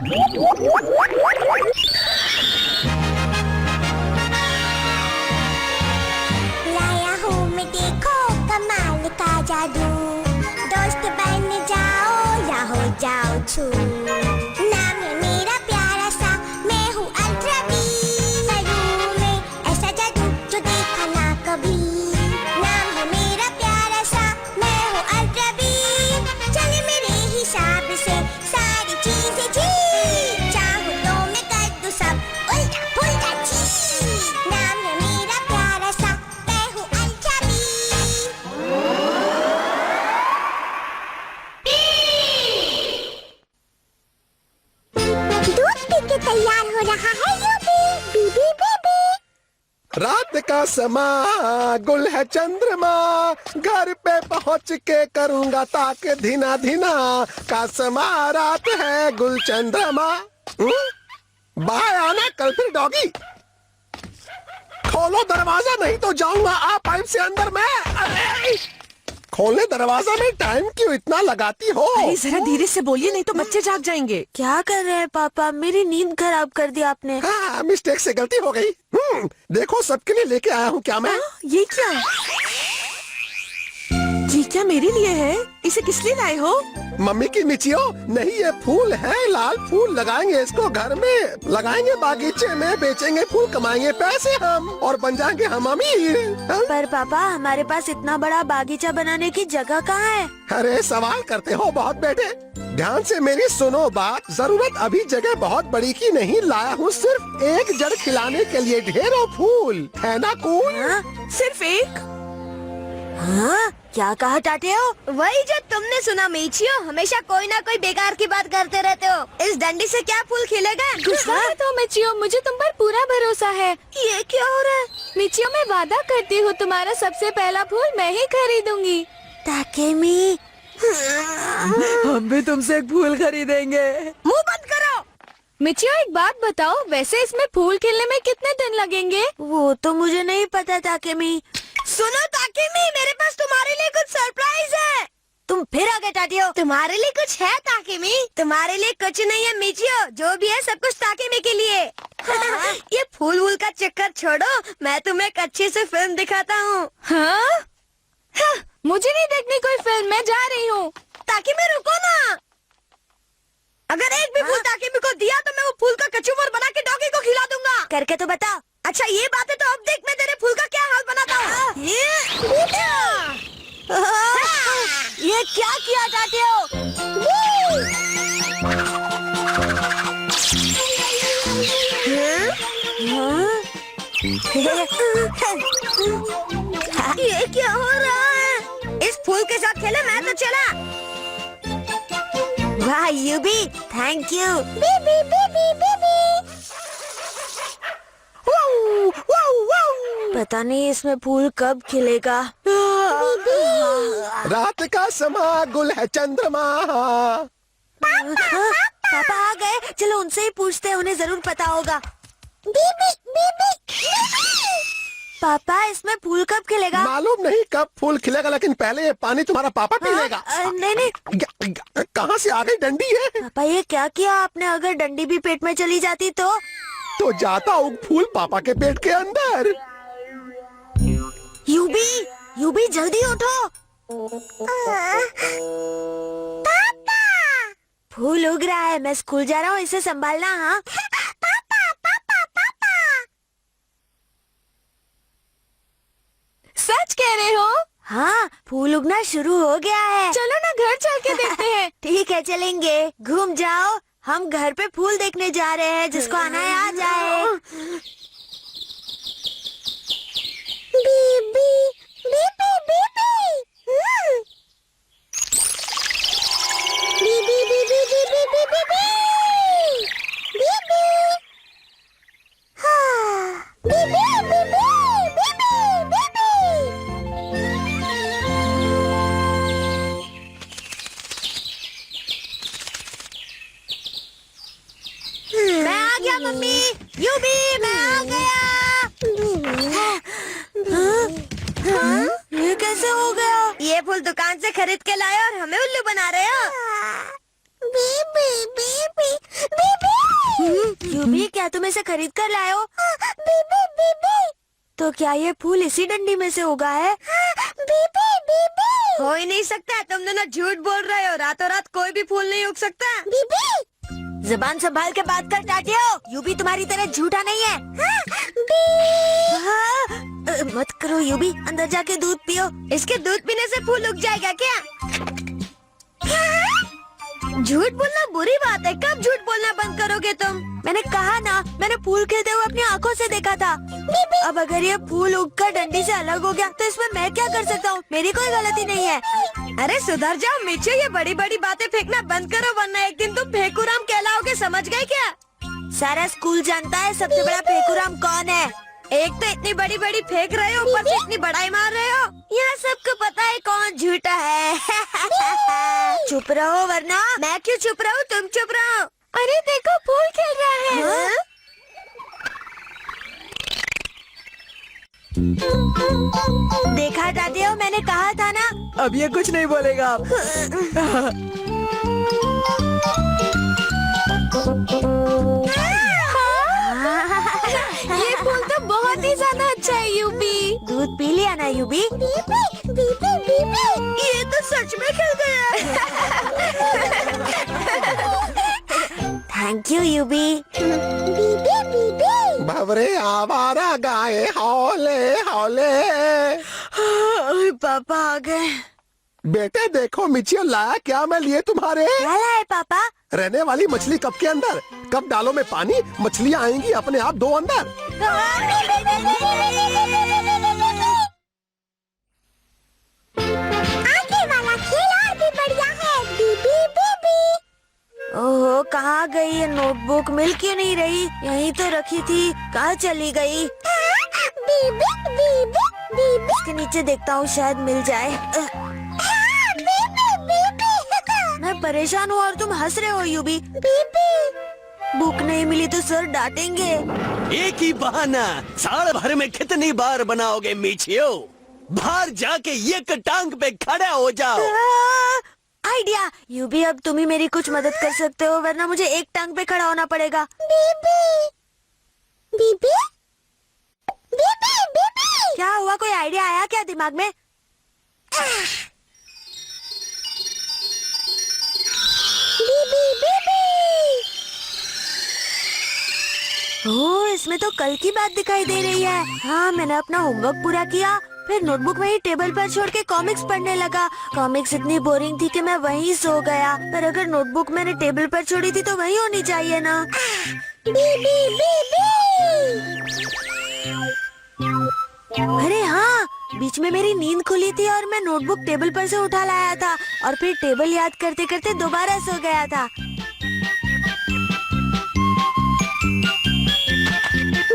लाया हूँ मैं, देखो कमाल का जादू। दोस्त बन जाओ या हो जाओ छू। नाम है मेरा प्यारा सा, मैं हूँ अल्ट्रा बी। करूँ मैं ऐसा जादू जो देखा ना कभी। नाम है मेरा प्यारा सा, मैं हूँ अल्ट्रा बी। चले मेरे हिसाब से सारी चीजें ठीक। चाहूँ तो मैं कर दूँ सब उल्टा पुल्टा ठीक। नाम है मेरा प्यारा सा, मैं हूँ अल्ट्रा बी। दूध पी के तैयार हो रहा है यूबी, बीबी बेबी। रात का समा गुल है चंद्रमा, घर पे पहुँच के करूँगा ताके धीना धीना का समा। रात है गुल चंद्रमा। बाहर आना कल फिर डॉगी। खोलो दरवाजा नहीं तो जाऊंगा आप पाइप से अंदर मैं। अरे खोले दरवाजा में, टाइम क्यों इतना लगाती हो? अरे जरा धीरे से बोलिए नहीं तो बच्चे जाग जाएंगे। क्या कर रहे हैं पापा? मेरी नींद खराब कर दी आपने। हाँ, मिस्टेक से गलती हो गई। देखो सबके लिए लेके आया हूँ क्या मैं। ये क्या? ये क्या मेरे लिए है? इसे किस लिए लाए हो? मम्मी की मिचियो, नहीं ये फूल है, लाल फूल। लगाएंगे इसको घर में, लगाएंगे बागीचे में, बेचेंगे फूल, कमाएंगे पैसे हम और बन जाएंगे हम अमीर। पर पापा हमारे पास इतना बड़ा बागीचा बनाने की जगह कहाँ है? अरे सवाल करते हो बहुत बेटे। ध्यान से मेरी सुनो बात। जरूरत अभी जगह बहुत बड़ी की नहीं, लाया हूँ सिर्फ एक जड़ खिलाने के लिए ढेरों फूल, है ना कूल? हाँ? सिर्फ एक? हाँ? क्या कहा टाटे हो? वही जो तुमने सुना मीचियो, हमेशा कोई ना कोई बेकार की बात करते रहते हो। इस डंडी से क्या फूल खिलेगा? गुस्सा मत हो मिचियो, मुझे तुम पर पूरा भरोसा है। ये क्या हो रहा है? मिचियो मैं वादा करती हूँ तुम्हारा सबसे पहला फूल मैं ही खरीदूंगी। ताकेमी, हम भी तुमसे एक फूल खरीदेंगे। मुंह बंद करो। मिचियो एक बात बताओ, वैसे इसमें फूल खिलने में कितने दिन लगेंगे? वो तो मुझे नहीं पता ताकेमी। सुनो ताकेमी, मेरे पास तुम्हारे लिए कुछ सरप्राइज है। तुम फिर आगे टाटियो। तुम्हारे लिए कुछ है ताकेमी? तुम्हारे लिए कुछ नहीं है मीचियो, जो भी है सब कुछ ताकेमी के लिए। ये फूल वूल का चक्कर छोड़ो, मैं तुम्हें एक अच्छी सी फिल्म दिखाता हूँ। हाँ? मुझे नहीं देखनी कोई फिल्म, मैं जा रही हूँ। ताकेमी रुको ना। अगर एक भी फूल ताकेमी को दिया तो मैं वो फूल का कचूमर बना के डॉगी को खिला दूंगा। करके तो बता। अच्छा ये बात है तो अब देख मैं तेरे फूल का क्या हाल बनाता हूँ। ये क्या किया चाहते हो? ये क्या हो रहा है? इस फूल के साथ खेले, मैं तो चला। वाह यूबी, thank you. Baby baby baby. पता नहीं इसमें फूल कब खिलेगा। रात का समा गुल है चंद्रमा। पापा आ गए, चलो उनसे ही पूछते हैं, उन्हें जरूर पता होगा। Baby baby. पापा इसमें फूल कब खिलेगा? मालूम नहीं कब फूल खिलेगा, लेकिन पहले ये पानी तुम्हारा पापा पी लेगा। नहीं नहीं कहाँ से आ गई डंडी है? पापा ये क्या किया आपने? अगर डंडी भी पेट में चली जाती तो जाता हूँ फूल पापा के पेट के अंदर। यूबी, यूबी जल्दी उठो। पापा। फूल उग रहा है, मैं स्कूल जा रहा हूँ, इसे संभालना। हाँ पापा पापा पापा। सच कह रहे हो? हाँ, फूल उगना शुरू हो गया है। चलो ना घर चल के देखते हैं। ठीक है चलेंगे। घूम जाओ, हम घर पे फूल देखने जा रहे हैं, जिसको आना है आ जाए। Baby baby baby. Baby baby baby baby baby. हाँ बेबी बेबी बेबी बेबी। मैं आ गया मम्मी। यूबी मैं आ गया। ये कैसे हो गया? ये फूल दुकान से खरीद के लाए और हमें उल्लू बना रहे हो। Baby baby baby. यूबी, क्या तुम इसे खरीद कर लाए हो? बीबी बीबी तो क्या ये फूल इसी डंडी में से उगा है? बीबी बीबी हो ही नहीं सकता, तुम दोनों झूठ बोल रहे हो। रातों रात कोई भी फूल नहीं उग सकता। बीबी जुबान संभाल के बात कर टाटियो। यूबी तुम्हारी तरह झूठा नहीं है। हाँ, मत करो यूबी, अंदर जाके दूध पियो। इसके दूध पीने से फूल उग जाएगा क्या? झूठ बोलना बुरी बात है। कब झूठ बोलना बंद करोगे तुम? मैंने कहा ना, मैंने फूल खिलते हुए अपनी आंखों से देखा था। अब अगर ये फूल उगकर डंडी से अलग हो गया तो इसमें मैं क्या कर सकता हूँ? मेरी कोई गलती नहीं है। अरे सुधर जाओ मिचो, ये बड़ी बड़ी बातें फेंकना बंद करो, वरना एक दिन तुम फेकुराम कहलाओगे। समझ गए क्या? सारा स्कूल जानता है सबसे बड़ा फेकुराम कौन है। एक तो इतनी बड़ी बड़ी फेंक रहे हो, ऊपर से इतनी बड़ाई मार रहे हो। यहाँ सबको पता है कौन झूठा है। चुप रहो वरना। मैं क्यों चुप रहूं? तुम चुप रहो। अरे देखो, फूल खिल रहा है। हाँ? देखा दादियो, मैंने कहा था ना। अब ये कुछ नहीं बोलेगा अब। ये फूल तो बहुत ही ज्यादा अच्छा है यूबी। दूध पी लिया ना यूबी? बीबी बीबी बीबी ये तो सच में खिल गया। थैंक यू यूबी। बीबी बीबी भवरे आवारा गाए हौले हौले। पापा आ गए। बेटे देखो मिचियो लाया क्या मैं लिए तुम्हारे। क्या लाए पापा? रहने वाली मछली कप के अंदर। कब डालो में पानी, मछलियाँ आएंगी अपने आप दो अंदर। आगे वाला खेल और भी बढ़िया है। बीबी बीबी ओहो, कहाँ गई ये नोटबुक? मिल क्यों नहीं रही? यहीं तो रखी थी, कहाँ चली गई? बीबी बीबी बीबी इसके नीचे देखता हूँ, शायद मिल जाए। बीबी बीबी मैं परेशान हूँ और तुम हंस रहे हो यूबी। बीबी बुक नहीं मिली तो सर डांटेंगे। एक ही बहाना साल भर में कितनी बार बनाओगे मिचियो? बाहर जाके एक टांग पे खड़ा हो जाओ। आइडिया यूबी, अब तुम ही मेरी कुछ मदद कर सकते हो, वरना मुझे एक टांग पे खड़ा होना पड़ेगा। बीबी बीबी बीबी बीबी क्या हुआ? कोई आइडिया आया क्या दिमाग में? बीबी बीबी ओह, इसमें तो कल की बात दिखाई दे रही है। हाँ, मैंने अपना होमवर्क पूरा किया, फिर नोटबुक वहीं टेबल पर छोड़ के कॉमिक्स पढ़ने लगा। कॉमिक्स इतनी बोरिंग थी कि मैं वहीं सो गया। पर अगर नोटबुक मैंने टेबल पर छोड़ी थी तो वहीं होनी चाहिए ना। बीबी बीबी अरे हाँ, बीच में मेरी नींद खुली थी और मैं नोटबुक टेबल पर से उठा लाया था और फिर टेबल याद करते करते दोबारा सो गया था।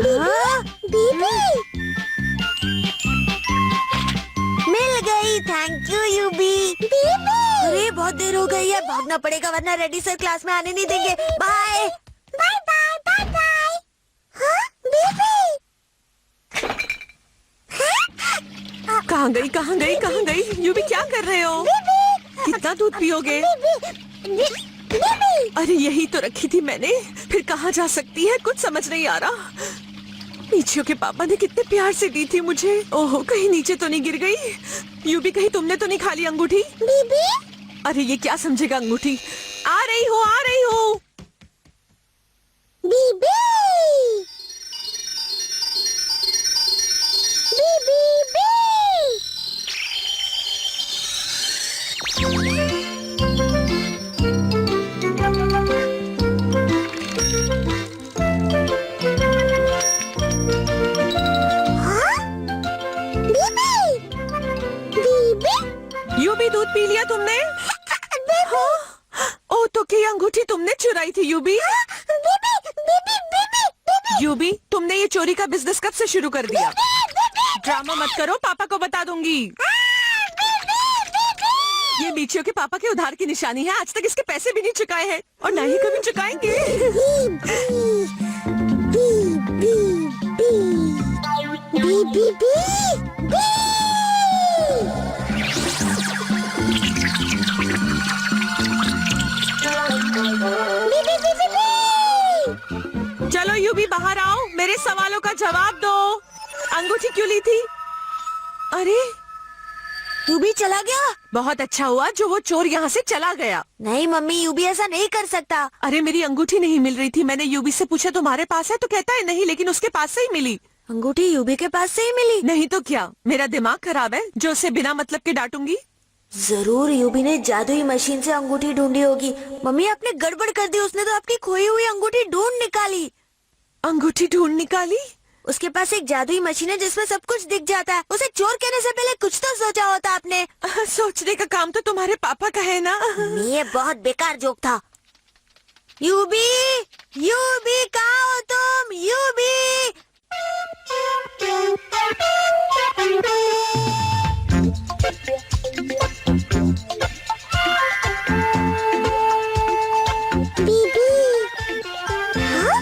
हाँ? बीबी मिल गई। थैंक यू यूबी। बीबी अरे बहुत देर हो गई है, भागना पड़ेगा वरना रेडी सर क्लास में आने नहीं देंगे। Bye bye bye bye bye. हाँ बीबी कहाँ गई कहाँ गई कहाँ गई? यूबी क्या कर रहे हो? कितना दूध पियोगे? बीबी अरे यही तो रखी थी मैंने, फिर कहाँ जा सकती है? कुछ समझ नहीं आ रहा। नीचियो के पापा ने कितने प्यार से दी थी मुझे। ओहो, कहीं नीचे तो नहीं गिर गई? यूबी, कहीं तुमने तो नहीं खा ली अंगूठी? बीबी अरे ये क्या समझेगा अंगूठी? आ रही हूँ आ रही हूँ। बीबी बीबी यूबी, दूध पी लिया तुमने? हाँ? ओ तो क्या अंगूठी तुमने चुराई थी यूबी? यूबी, तुमने ये चोरी का बिजनेस कब से शुरू कर दिया? ड्रामा मत करो, पापा को बता दूंगी। ये मीचियो के पापा के उधार की निशानी है। आज तक इसके पैसे भी नहीं चुकाए हैं और ना ही कभी चुकाएंगे। चलो यूबी बाहर आओ, मेरे सवालों का जवाब दो। अंगूठी क्यों ली थी? अरे यूबी चला गया। बहुत अच्छा हुआ जो वो चोर यहाँ से चला गया। नहीं मम्मी, यूबी ऐसा नहीं कर सकता। अरे मेरी अंगूठी नहीं मिल रही थी, मैंने यूबी से पूछा तुम्हारे पास है तो कहता है नहीं, लेकिन उसके पास से ही मिली। अंगूठी यूबी के पास से ही मिली? नहीं तो क्या, मेरा दिमाग खराब है जो उसे बिना मतलब के डांटूंगी। जरूर यूबी ने जादुई मशीन से अंगूठी ढूंढी होगी। मम्मी आपने गड़बड़ कर दी, उसने तो आपकी खोई हुई अंगूठी ढूंढ निकाली। अंगूठी ढूंढ निकाली? उसके पास एक जादुई मशीन है जिसमें सब कुछ दिख जाता है। उसे चोर कहने से पहले कुछ तो सोचा होता आपने। सोचने का काम तो तुम्हारे पापा का है ना। ये बहुत बेकार जोक था। यूबी, यूबी कहाँ हो तुम? यूबी बीबी हाँ?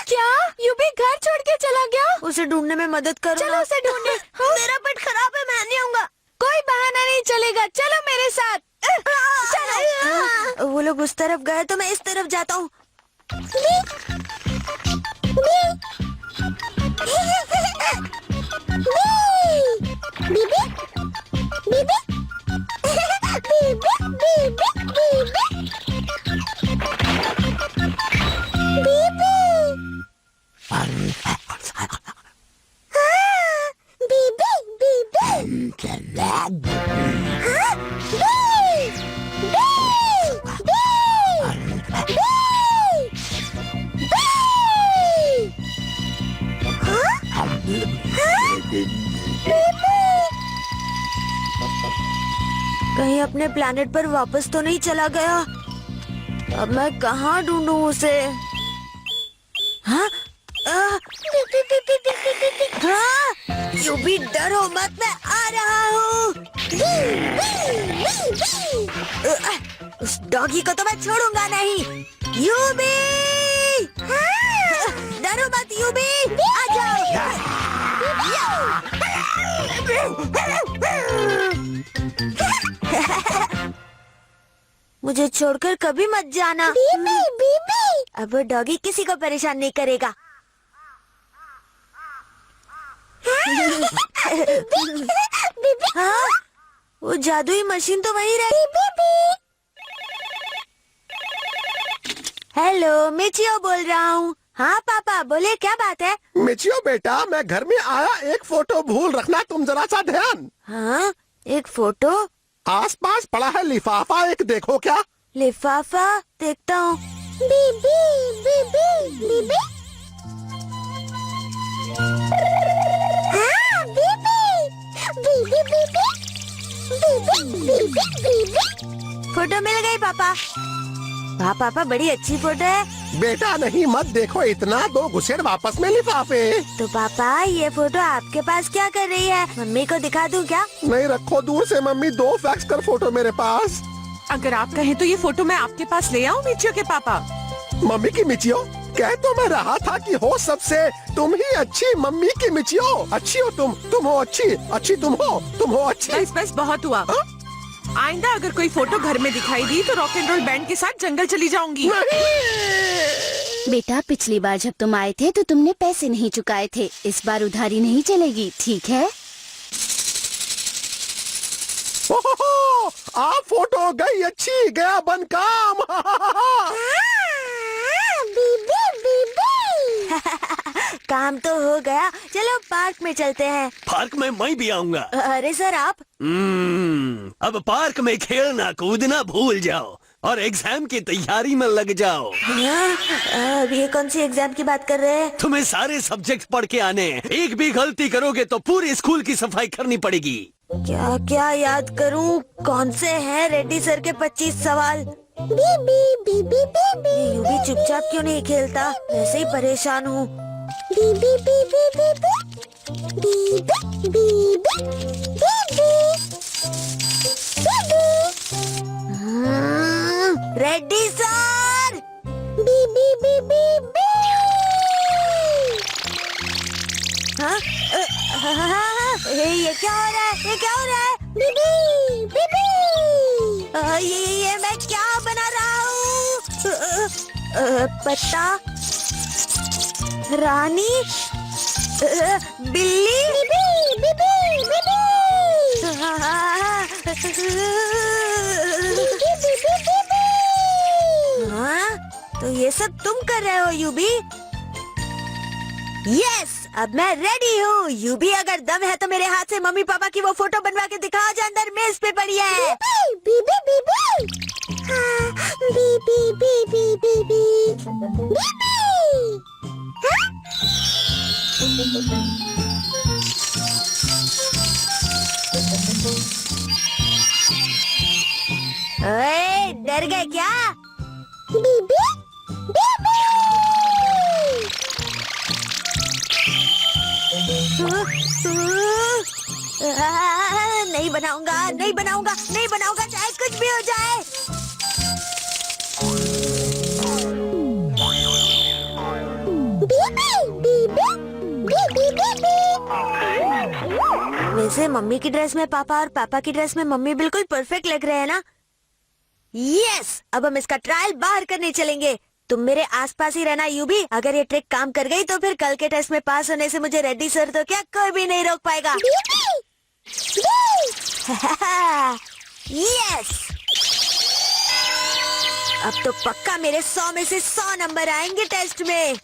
क्या यूबी घर छोड़ के चला गया? उसे ढूंढने में मदद करो। चलो उसे ढूंढने। मेरा पेट खराब है, मैं नहीं आऊंगा। कोई बहाना नहीं चलेगा, चलो मेरे साथ। चलो। वो लोग उस तरफ गए तो मैं इस तरफ जाता हूँ। कहीं अपने प्लेनेट पर वापस तो नहीं चला गया? अब मैं कहाँ ढूंढूं उसे? हाँ? हाँ? यूबी डरो मत, मैं आ रहा हूँ। उस डॉगी को तो मैं छोड़ूंगा नहीं। यूबी! डरो मत यूबी, आ जाओ। मुझे छोड़कर कभी मत जाना। बीबी बीबी अब वो डॉगी किसी को परेशान नहीं करेगा। हाँ? वो जादुई मशीन तो वहीं रही। हेलो, मिचियो बोल रहा हूँ। हाँ पापा बोले, क्या बात है? मिचियो बेटा, मैं घर में आया, एक फोटो भूल रखना तुम जरा सा ध्यान। हाँ? एक फोटो? आसपास पड़ा है लिफाफा, एक देखो क्या। लिफाफा देखता हूँ। बीबी बीबी बीबी हाँ बीबी बीबी बीबी बीबी बीबी बीबी। फोटो मिल गई पापा। वाह पापा, बड़ी अच्छी फोटो है। बेटा नहीं, मत देखो इतना, 2 घुसेड़ वापस में लिफाफे। तो पापा ये फोटो आपके पास क्या कर रही है? मम्मी को दिखा दूं क्या? नहीं, रखो दूर से मम्मी, 2 फैक्स कर फोटो मेरे पास। अगर आप कहें तो ये फोटो मैं आपके पास ले आऊं मिचियो के पापा? मम्मी की मिचियो, कह तो मैं रहा था कि हो सबसे तुम ही अच्छी। मम्मी की मिचियो, अच्छी हो तुम हो अच्छी, अच्छी तुम हो अच्छी। बस बस बहुत हुआ। हाँ? आइंदा अगर कोई फोटो घर में दिखाई दी तो रॉक एंड रोल बैंड के साथ जंगल चली जाऊंगी। बेटा, पिछली बार जब तुम आए थे तो तुमने पैसे नहीं चुकाए थे। इस बार उधारी नहीं चलेगी, ठीक है? ओहो, आप फोटो गई अच्छी, गया बन काम। बीबी बीबी काम तो हो गया, चलो पार्क में चलते हैं। पार्क में मैं भी आऊंगा। अरे सर आप? अब पार्क में खेलना कूदना भूल जाओ और एग्जाम की तैयारी में लग जाओ। हाँ? अब ये कौन सी एग्जाम की बात कर रहे हैं? तुम्हें सारे सब्जेक्ट पढ़ के आने हैं। एक भी गलती करोगे तो पूरे स्कूल की सफाई करनी पड़ेगी। क्या क्या याद करूं? कौन से हैं रेड्डी सर के 25 सवाल? बीबी बीबी बीबी ये यूं भी चुपचाप क्यों नहीं खेलता? वैसे ही परेशान हूँ। बीबी बीबी बीबी बीबी बीबी बीबी रेड्डी सर! बीबी बीबी बीबी हाँ? ये क्या हो रहा है? ये क्या हो रहा है? बीबी बीबी ये मैं क्या बना रहा हूँ? पत्ता, रानी, बिल्ली, बीबी बीबी बीबी हाँ, तो ये सब तुम कर रहे हो यूबी? यस, अब मैं रेडी हूँ। यूबी, अगर दम है तो मेरे हाथ से मम्मी पापा की वो फोटो बनवा के दिखाओ जो अंदर मेज पे पड़ी है। बीबी बीबी हाँ बीबी बीबी बीबी बीबी हाँ? ओए, डर गए क्या? बीबी बीबी नहीं बनाऊंगा, नहीं बनाऊंगा, नहीं बनाऊंगा, चाहे कुछ भी हो जाए। वैसे मम्मी की ड्रेस में पापा और पापा की ड्रेस में मम्मी बिल्कुल परफेक्ट लग रहे हैं ना? यस, अब हम इसका ट्रायल बाहर करने चलेंगे। तुम मेरे आसपास ही रहना यूबी। अगर ये ट्रिक काम कर गई तो फिर कल के टेस्ट में पास होने से मुझे रेड्डी सर तो क्या कोई भी नहीं रोक पाएगा। यस, अब तो पक्का मेरे 100 में से 100 नंबर आएंगे टेस्ट में।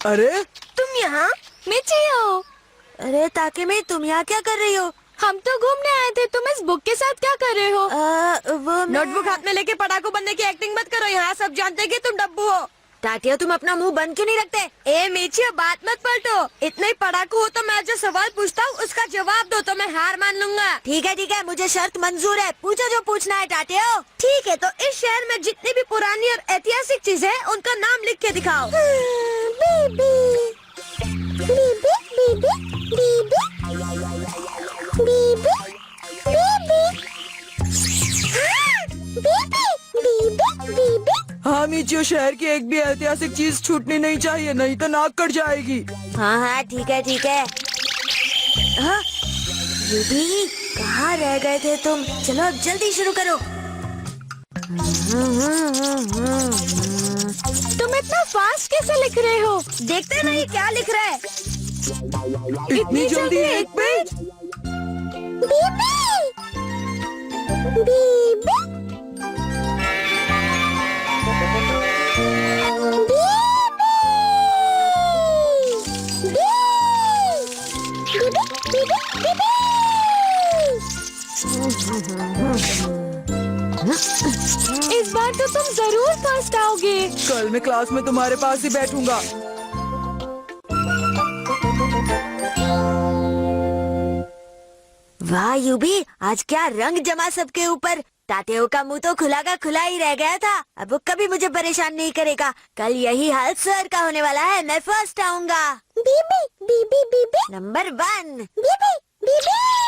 अरे तुम यहाँ? मिचियो। अरे ताकेमी, तुम यहाँ क्या कर रही हो? हम तो घूमने आए थे, तुम इस बुक के साथ क्या कर रहे हो? वो नोटबुक हाथ में लेके पढ़ाकू बनने की एक्टिंग मत करो, यहाँ सब जानते हैं कि तुम डब्बू हो। टाटिया, तुम अपना मुंह बंद क्यों नहीं रखते? ए मीचियो, बात मत पलटो। इतने ही पढ़ाकू हो तो मैं जो सवाल पूछता हूँ उसका जवाब दो तो मैं हार मान लूंगा। ठीक है, मुझे शर्त मंजूर है। पूछो जो पूछना है टाटिया। ठीक है, तो इस शहर में जितनी भी पुरानी और ऐतिहासिक चीजें हैं उनका नाम लिख के दिखाओ। बीबी बीबी बीबी बीबी बीबी बीबी बीबी हाँ मीचियो, शहर की एक भी ऐतिहासिक चीज छूटनी नहीं चाहिए, नहीं तो नाक कट जाएगी। हाँ, ठीक है। हाँ, यूबी, कहाँ रह गए थे तुम? चलो अब जल्दी शुरू करो। तुम इतना फास्ट कैसे लिख रहे हो? देखते नहीं क्या लिख रहा है। इतनी जल्दी एक पेज? बीबी बीबी इस बार तो तुम जरूर फर्स्ट आओगे। कल मैं क्लास में तुम्हारे पास ही बैठूंगा। वाह यूबी, आज क्या रंग जमा सबके ऊपर। टाटेओ का मुंह तो खुला का खुला ही रह गया था, अब वो कभी मुझे परेशान नहीं करेगा। कल यही हाल सर का होने वाला है, मैं फर्स्ट आऊंगा। बीबी बीबी बीबी नंबर 1। बीबी बीबी